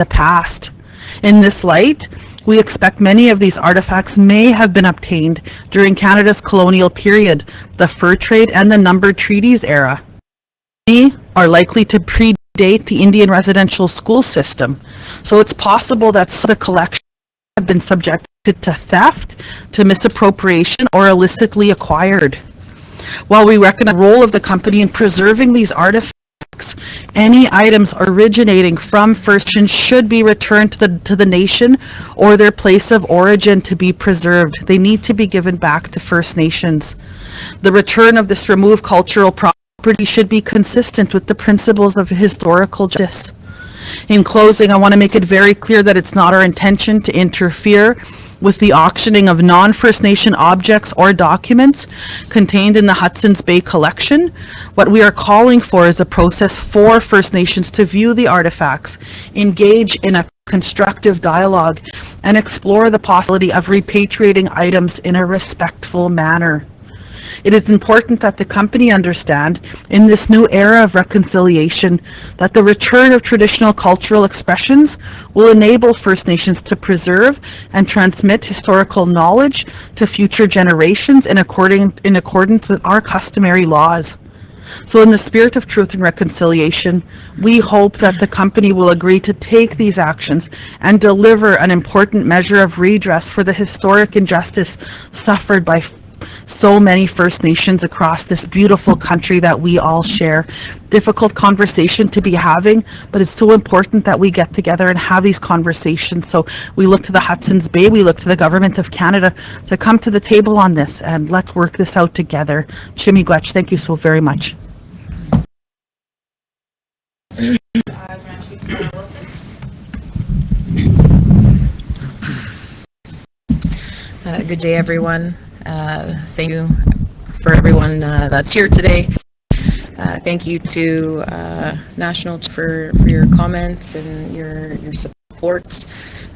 the past. In this light, we expect many of these artifacts may have been obtained during Canada's colonial period, the fur trade, and the numbered treaties era. Many are likely to predate the Indian residential school system, so it's possible that some of the collections have been subjected to theft, to misappropriation, or illicitly acquired. While we recognize the role of the company in preserving these artifacts, any items originating from First Nations should be returned to the nation or their place of origin to be preserved. They need to be given back to First Nations. The return of this removed cultural property should be consistent with the principles of historical justice. In closing, I want to make it very clear that it's not our intention to interfere with the auctioning of non-First Nation objects or documents contained in the Hudson's Bay collection. What we are calling for is a process for First Nations to view the artifacts, engage in a constructive dialogue, and explore the possibility of repatriating items in a respectful manner. It is important that the company understand, in this new era of reconciliation, that the return of traditional cultural expressions will enable First Nations to preserve and transmit historical knowledge to future generations in accordance with our customary laws. So in the spirit of truth and reconciliation, we hope that the company will agree to take these actions and deliver an important measure of redress for the historic injustice suffered by so many First Nations across this beautiful country that we all share. Difficult conversation to be having, but it's so important that we get together and have these conversations. So we look to the Hudson's Bay, we look to the Government of Canada to come to the table on this, and let's work this out together. Chimigwech, thank you so very much. Good day, everyone. Thank you for everyone that's here today. Thank you to National for your comments and your support.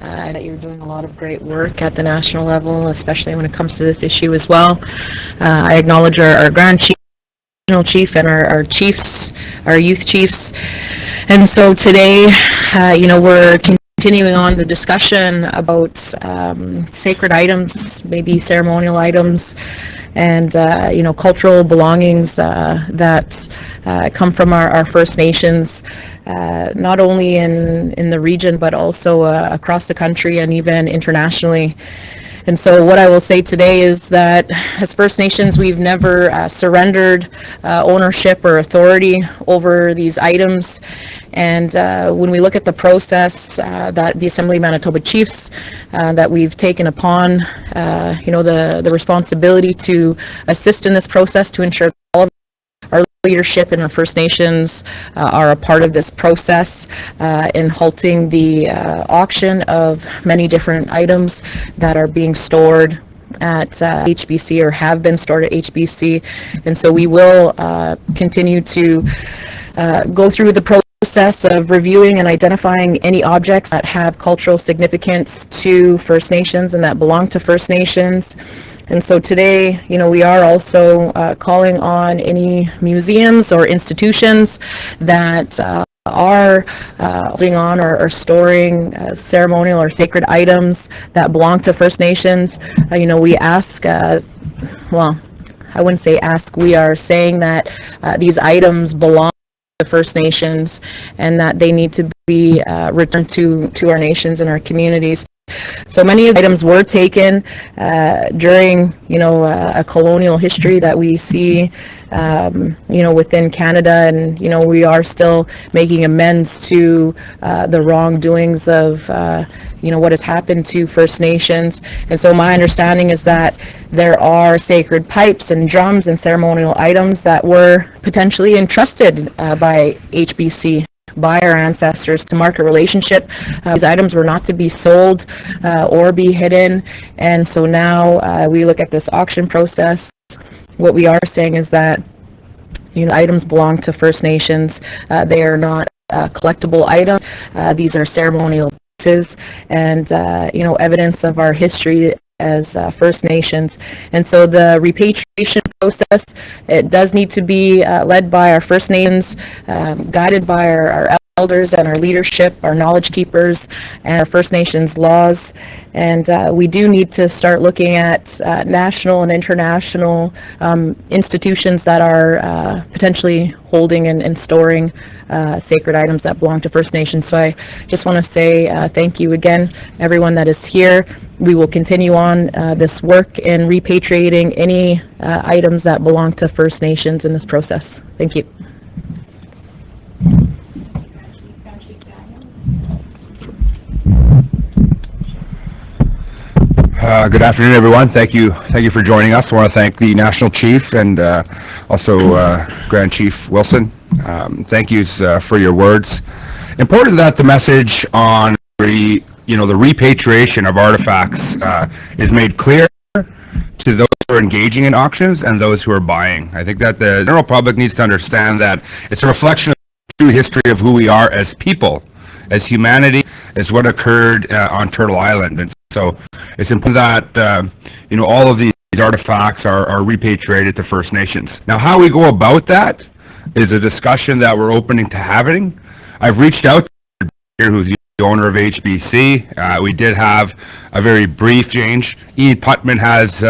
That you're doing a lot of great work at the national level, especially when it comes to this issue as well. I acknowledge our Grand Chief, Regional Chief, and our chiefs, our youth chiefs. And so today, we're continuing on the discussion about sacred items, maybe ceremonial items, and cultural belongings that come from our First Nations, not only in the region but also across the country and even internationally. And so what I will say today is that as First Nations, we've never surrendered ownership or authority over these items. And when we look at the process that the Assembly of Manitoba Chiefs that we've taken upon, the responsibility to assist in this process to ensure all of our leadership and our First Nations are a part of this process in halting the auction of many different items that are being stored at HBC or have been stored at HBC. And so we will continue to go through the process of reviewing and identifying any objects that have cultural significance to First Nations and that belong to First Nations. And so today, we are also calling on any museums or institutions that are holding on or storing ceremonial or sacred items that belong to First Nations. We ask, well, I wouldn't say ask, we are saying that these items belong to First Nations and that they need to be returned to our nations and our communities. So many of the items were taken during, a colonial history that we see, within Canada, and we are still making amends to the wrongdoings of, what has happened to First Nations. And so my understanding is that there are sacred pipes and drums and ceremonial items that were potentially entrusted by HBC, by our ancestors, to mark a relationship. These items were not to be sold or be hidden, and so now we look at this auction process. What we are saying is that items belong to First Nations. They are not collectible items. These are ceremonial pieces and evidence of our history as First Nations. And so the repatriation process, it does need to be led by our First Nations, guided by our elders and our leadership, our knowledge keepers, and our First Nations laws. And we do need to start looking at national and international institutions that are potentially holding and storing sacred items that belong to First Nations. So I just want to say thank you again, everyone that is here. We will continue on this work in repatriating any items that belong to First Nations in this process. Thank you. Good afternoon, everyone. Thank you for joining us. I want to thank the National Chief and also Grand Chief Wilson. Thank you for your words. Important that the message on the repatriation of artifacts is made clear to those who are engaging in auctions and those who are buying. I think that the general public needs to understand that it's a reflection of the true history of who we are as people, as humanity, as what occurred on Turtle Island. And so it's important that all of these artifacts are repatriated to First Nations. Now, how we go about that is a discussion that we're opening to having. I've reached out to here, who's the owner of HBC. We did have a very brief change. Ian Putman has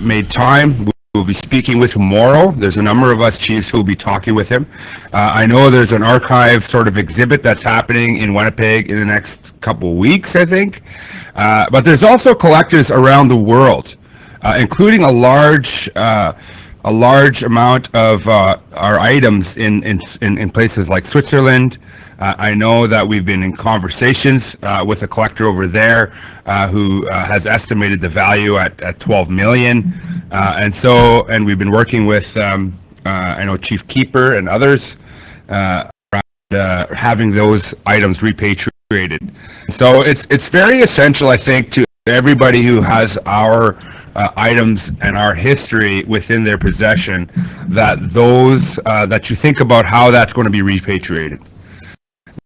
made time. We'll be speaking with him tomorrow. There's a number of us chiefs who will be talking with him. I know there's an archive sort of exhibit that's happening in Winnipeg in the next couple of weeks, I think. But there's also collectors around the world, including a large amount of our items in places like Switzerland. I know that we've been in conversations with a collector over there who has estimated the value at 12 million, and we've been working with I know Chief Keeper and others around having those items repatriated. So it's very essential, I think, to everybody who has our items and our history within their possession, that that you think about how that's going to be repatriated.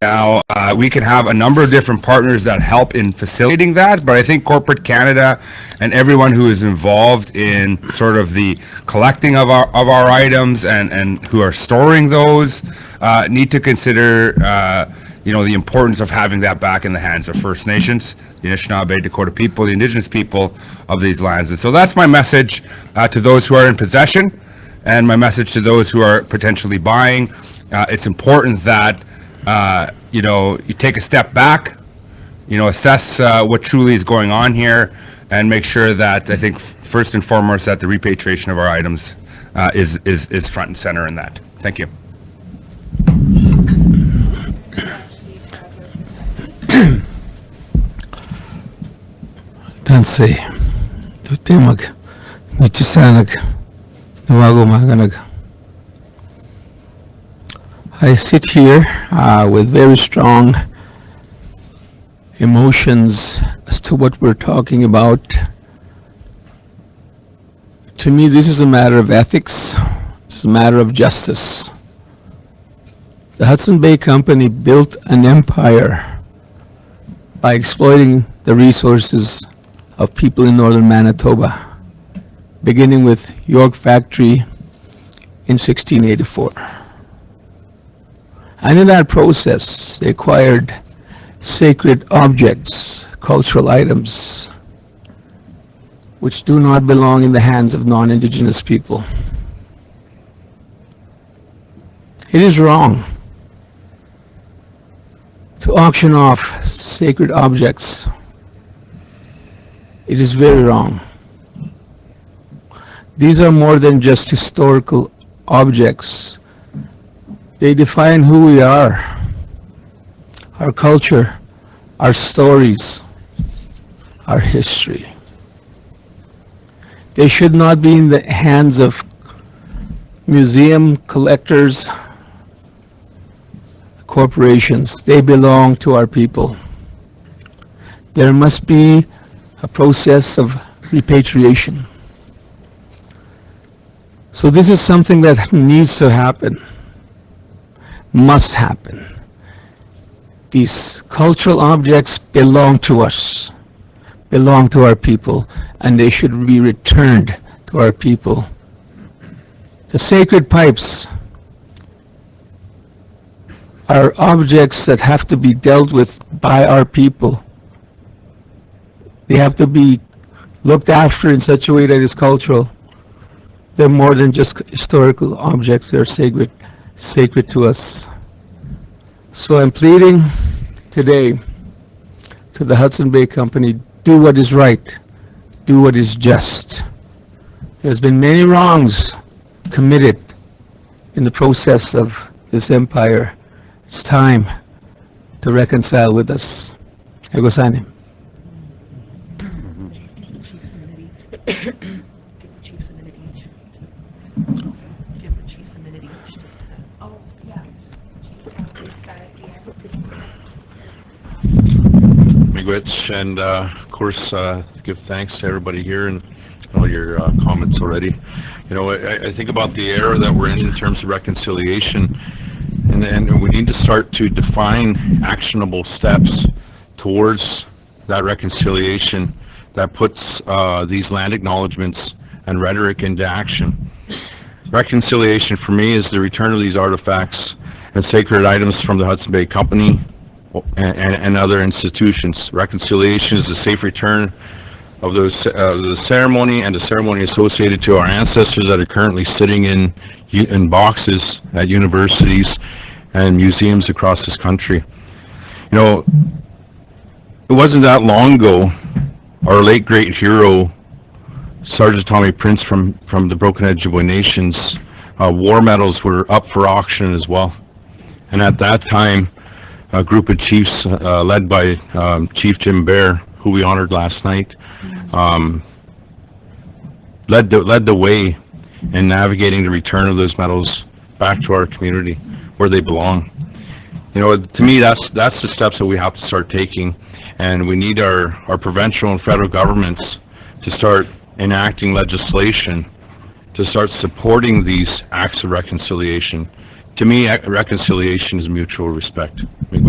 Now, we can have a number of different partners that help in facilitating that, but I think corporate Canada and everyone who is involved in sort of the collecting of our items and who are storing those need to consider the importance of having that back in the hands of First Nations, the Anishinaabe, Dakota people, the Indigenous people of these lands. And so that's my message to those who are in possession, and my message to those who are potentially buying. It's important that you take a step back, assess what truly is going on here, and make sure that, I think, first and foremost, that the repatriation of our items is front and center in that. Thank you. Tansi, tutimag, nichisanag, nawagumaganag. I sit here with very strong emotions as to what we're talking about. To me, this is a matter of ethics. It's a matter of justice. The Hudson Bay Company built an empire by exploiting the resources of people in northern Manitoba, beginning with York Factory in 1684. And in that process, they acquired sacred objects, cultural items, which do not belong in the hands of non-Indigenous people. It is wrong to auction off sacred objects. It is very wrong. These are more than just historical objects. They define who we are, our culture, our stories, our history. They should not be in the hands of museum collectors, corporations. They belong to our people. There must be a process of repatriation. So this is something that needs to happen. Must happen. These cultural objects belong to us, belong to our people, and they should be returned to our people. The sacred pipes are objects that have to be dealt with by our people. They have to be looked after in such a way that is cultural. They're more than just historical objects. They're sacred to us. So I'm pleading today to the Hudson Bay Company, do what is right, do what is just. There's been many wrongs committed in the process of this empire. It's time to reconcile with us. Egosane. Miigwech, and of course give thanks to everybody here and all your comments already. You know, I think about the era that we're in terms of reconciliation, and we need to start to define actionable steps towards that reconciliation that puts these land acknowledgements and rhetoric into action. Reconciliation for me is the return of these artifacts and sacred items from the Hudson Bay Company and other institutions. Reconciliation is the safe return of those the ceremony and the ceremony associated to our ancestors that are currently sitting in boxes at universities and museums across this country. You know, it wasn't that long ago our late great hero Sergeant Tommy Prince from the Broken Ojibwe Nations war medals were up for auction as well, and at that time a group of chiefs led by Chief Jim Bear, who we honored last night, led the way in navigating the return of those medals back to our community where they belong. You know, to me, that's the steps that we have to start taking, and we need our provincial and federal governments to start enacting legislation to start supporting these acts of reconciliation. To me, reconciliation is mutual respect. Thank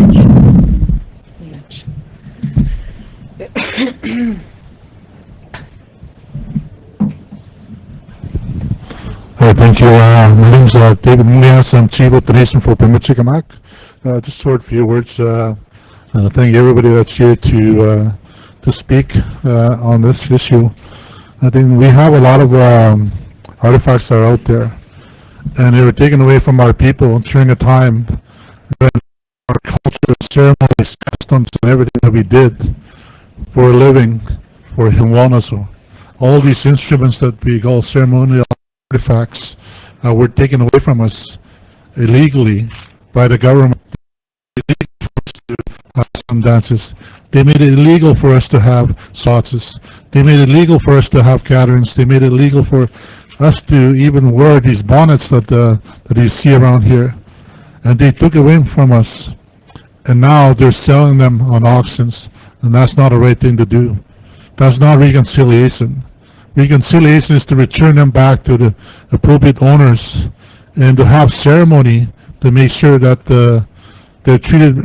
you. My name is David Munoz. I'm Chief of the Nation for Okimakanak. Just a short few words. Thank everybody that's here to speak on this issue. I think we have a lot of artifacts that are out there, and they were taken away from our people during a time when our culture, ceremonies, customs, and everything that we did for a living, for Hiwanasu. All these instruments that we call ceremonial artifacts were taken away from us illegally by the government. Some dances. They made it illegal for us to have sauces. They made it illegal for us to have gatherings. They made it illegal for us to even wear these bonnets that you see around here. And they took it away from us. And now they're selling them on auctions. And that's not a right thing to do. That's not reconciliation. Reconciliation is to return them back to the appropriate owners and to have ceremony to make sure that they're treated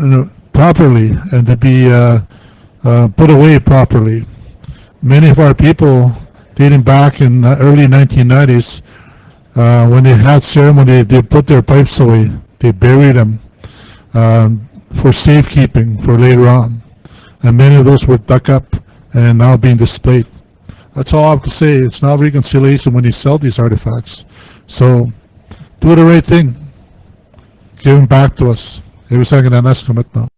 properly and to be put away properly. Many of our people, dating back in the early 1990s, when they had ceremony, they put their pipes away. They buried them for safekeeping for later on. And many of those were dug up and now being displayed. That's all I have to say. It's not reconciliation when you sell these artifacts. So, do the right thing. Give them back to us. Every second and that's commitment.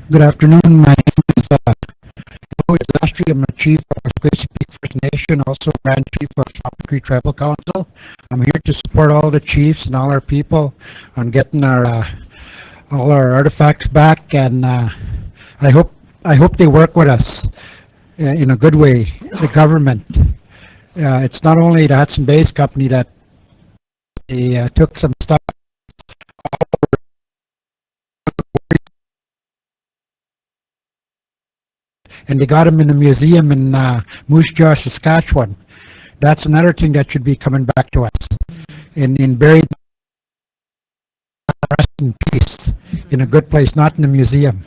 Good afternoon. My name is Lastry. I'm the Chief of Advocacy First Nation, also Grand Chief of Tropic Creek Tribal Council. I'm here to support all the chiefs and all our people on getting our all our artifacts back, and I hope they work with us in a good way. The government. It's not only the Hudson Bay Company that they took some stuff. And they got them in a museum in Moose Jaw, Saskatchewan. That's another thing that should be coming back to us. In buried in peace, in a good place, not in a museum.